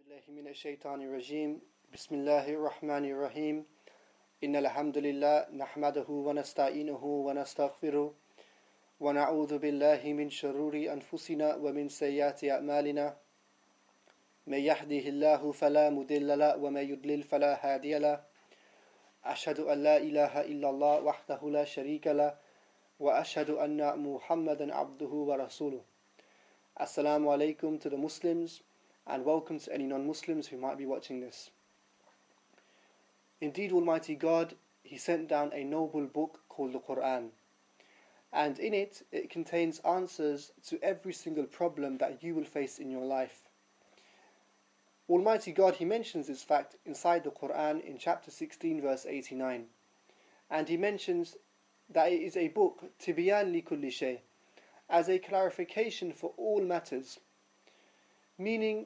بالله من الشيطان الرجيم بسم الله الرحمن الرحيم إن الحمد لله نحمده ونستعينه ونستغفره ونعوذ بالله من شرور أنفسنا ومن سيئات أعمالنا من يهده الله فلا مضل له ومن يضلل فلا هادي له أشهد أن لا إله إلا الله وحده لا شريك له وأشهد أن محمدا عبده ورسوله. Assalamu alaikum to the Muslims, and welcome to any non-Muslims who might be watching this. Indeed, Almighty God, He sent down a noble book called the Quran, and in it contains answers to every single problem that you will face in your life. Almighty God, He mentions this fact inside the Quran in chapter 16 verse 89, and He mentions that it is a book tibyan li kulli shay, as a clarification for all matters, meaning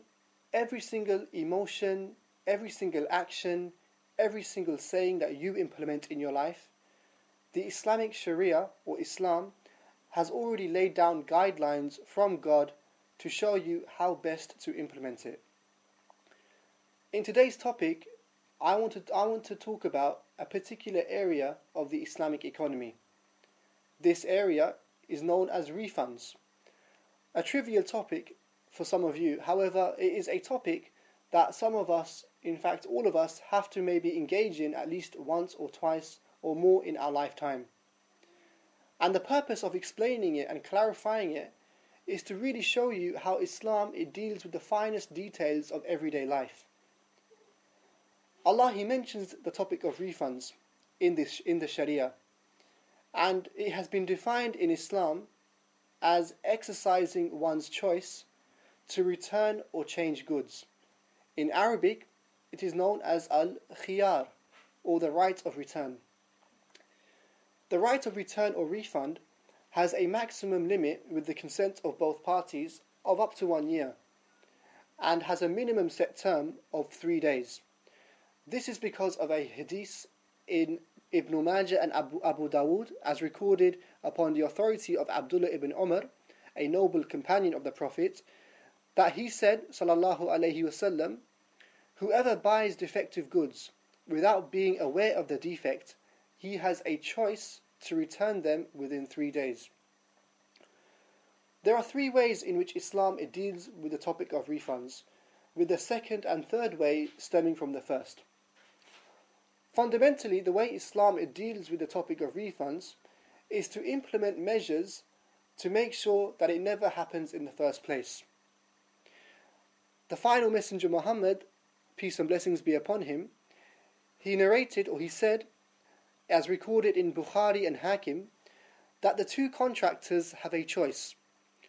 every single emotion, every single action, every single saying that you implement in your life, the Islamic Sharia or Islam has already laid down guidelines from God to show you how best to implement it. In today's topic, I want to talk about a particular area of the Islamic economy. This area is known as refunds. A trivial topic for some of you, however, it is a topic that some of us, in fact all of us, have to maybe engage in at least once or twice or more in our lifetime. And the purpose of explaining it and clarifying it is to really show you how Islam, it deals with the finest details of everyday life. Allah, He mentions the topic of refunds in the Sharia, and it has been defined in Islam as exercising one's choice to return or change goods. In Arabic, it is known as al-khiyar, or the right of return. The right of return or refund has a maximum limit with the consent of both parties of up to 1 year, and has a minimum set term of 3 days. This is because of a hadith in Ibn Majah and Abu Dawood, as recorded upon the authority of Abdullah ibn Umar, a noble companion of the Prophet, that he said, sallallahu alaihi wasallam, whoever buys defective goods without being aware of the defect, he has a choice to return them within 3 days. There are 3 ways in which Islam it deals with the topic of refunds, with the second and third way stemming from the first. Fundamentally, the way Islam it deals with the topic of refunds is to implement measures to make sure that it never happens in the first place. The final messenger Muhammad, peace and blessings be upon him, he narrated, or he said, as recorded in Bukhari and Hakim, that the 2 contractors have a choice,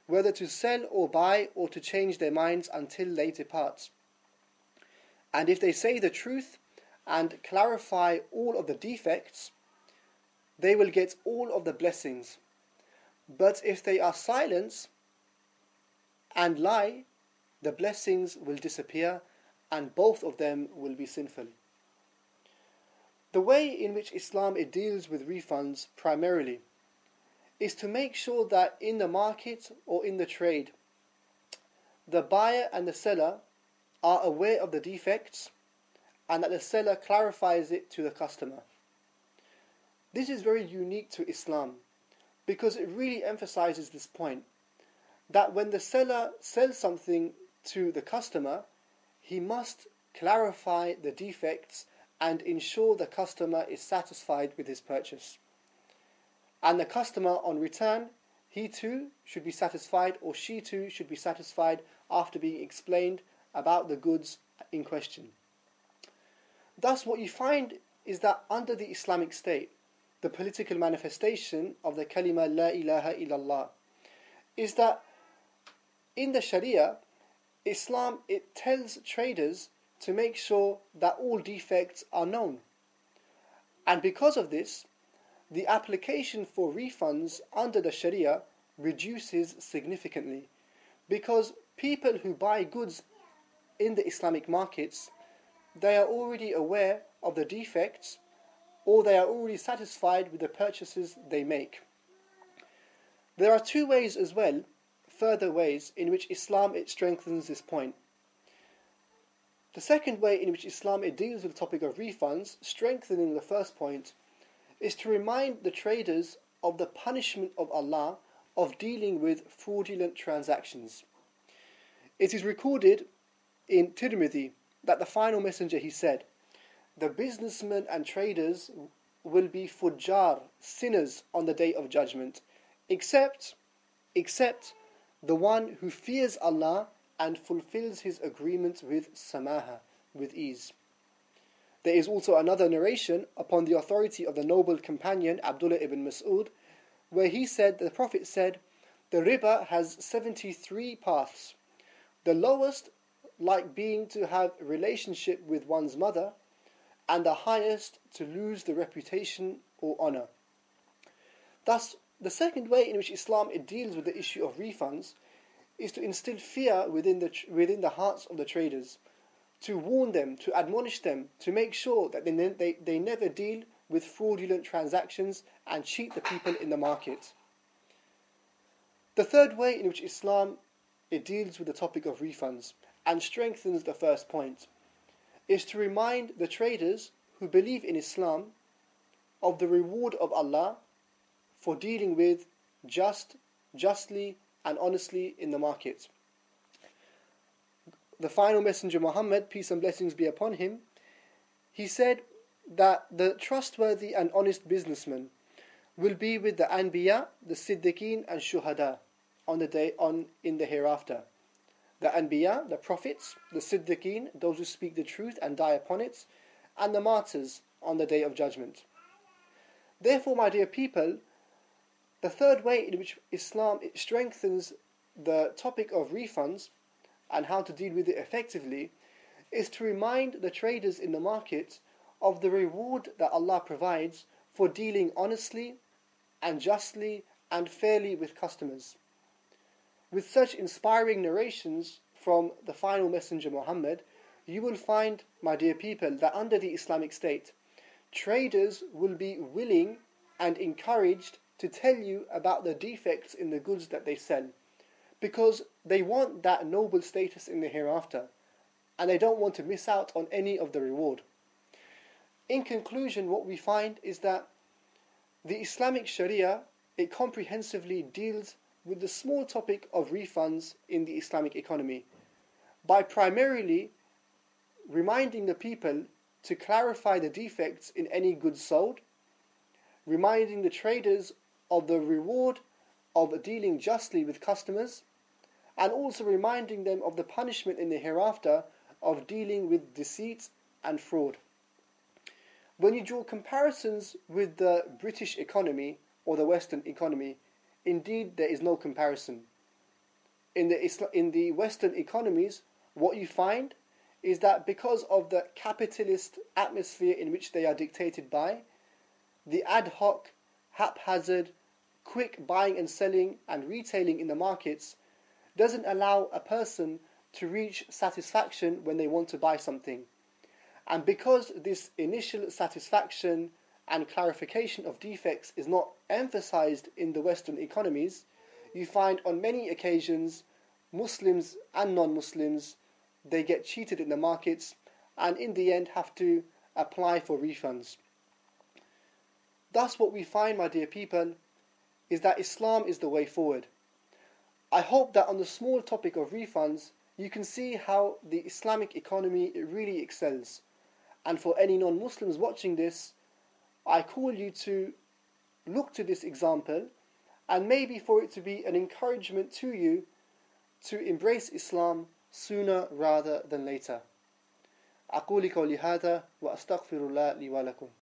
whether to sell or buy or to change their minds until they depart. And if they say the truth and clarify all of the defects, they will get all of the blessings. But if they are silent and lie, the blessings will disappear and both of them will be sinful. The way in which Islam it deals with refunds primarily is to make sure that in the market or in the trade, the buyer and the seller are aware of the defects and that the seller clarifies it to the customer. This is very unique to Islam because it really emphasizes this point, that when the seller sells something to the customer, he must clarify the defects and ensure the customer is satisfied with his purchase. And the customer on return, he too should be satisfied, or she too should be satisfied after being explained about the goods in question. Thus, what you find is that under the Islamic State, the political manifestation of the kalima la ilaha illallah, is that in the Sharia, Islam it tells traders to make sure that all defects are known. And because of this, the application for refunds under the Sharia reduces significantly, because people who buy goods in the Islamic markets, they are already aware of the defects, or they are already satisfied with the purchases they make. There are 2 ways as well, further ways, in which Islam it strengthens this point. The second way in which Islam deals with the topic of refunds, strengthening the first point, is to remind the traders of the punishment of Allah of dealing with fraudulent transactions. It is recorded in Tirmidhi that the final messenger, he said, the businessmen and traders will be fujjar, sinners on the day of judgment, except the one who fears Allah and fulfills his agreement with samaha, with ease. There is also another narration upon the authority of the noble companion Abdullah ibn Mas'ud, where he said, the Prophet said, the riba has 73 paths, the lowest like being to have a relationship with one's mother, and the highest to lose the reputation or honor. Thus, the second way in which Islam deals with the issue of refunds is to instill fear within the hearts of the traders, to warn them, to admonish them, to make sure that they never deal with fraudulent transactions and cheat the people in the market. The third way in which Islam deals with the topic of refunds and strengthens the first point is to remind the traders who believe in Islam of the reward of Allah for dealing with justly and honestly in the market. The final messenger Muhammad, peace and blessings be upon him, he said that the trustworthy and honest businessman will be with the Anbiya, the Siddiqeen and Shuhada in the hereafter. The Anbiya, the prophets, the Siddiqeen, those who speak the truth and die upon it, and the martyrs on the day of judgment. Therefore, my dear people, the third way in which Islam strengthens the topic of refunds and how to deal with it effectively is to remind the traders in the market of the reward that Allah provides for dealing honestly and justly and fairly with customers. With such inspiring narrations from the final messenger Muhammad, you will find, my dear people, that under the Islamic State, traders will be willing and encouraged to tell you about the defects in the goods that they sell, because they want that noble status in the hereafter, and they don't want to miss out on any of the reward. In conclusion, what we find is that the Islamic Sharia, it comprehensively deals with the small topic of refunds in the Islamic economy by primarily reminding the people to clarify the defects in any goods sold, reminding the traders of the reward of dealing justly with customers, and also reminding them of the punishment in the hereafter of dealing with deceit and fraud. When you draw comparisons with the British economy or the Western economy, indeed there is no comparison. In the Western economies, what you find is that because of the capitalist atmosphere in which they are dictated by, the ad hoc, haphazard, quick buying and selling and retailing in the markets doesn't allow a person to reach satisfaction when they want to buy something. And because this initial satisfaction and clarification of defects is not emphasized in the Western economies, you find on many occasions Muslims and non-Muslims, they get cheated in the markets and in the end have to apply for refunds. Thus what we find, my dear people, is that Islam is the way forward. I hope that on the small topic of refunds, you can see how the Islamic economy really excels. And for any non-Muslims watching this, I call you to look to this example and maybe for it to be an encouragement to you to embrace Islam sooner rather than later. أقول قولي هذا وأستغفر الله لي ولكم.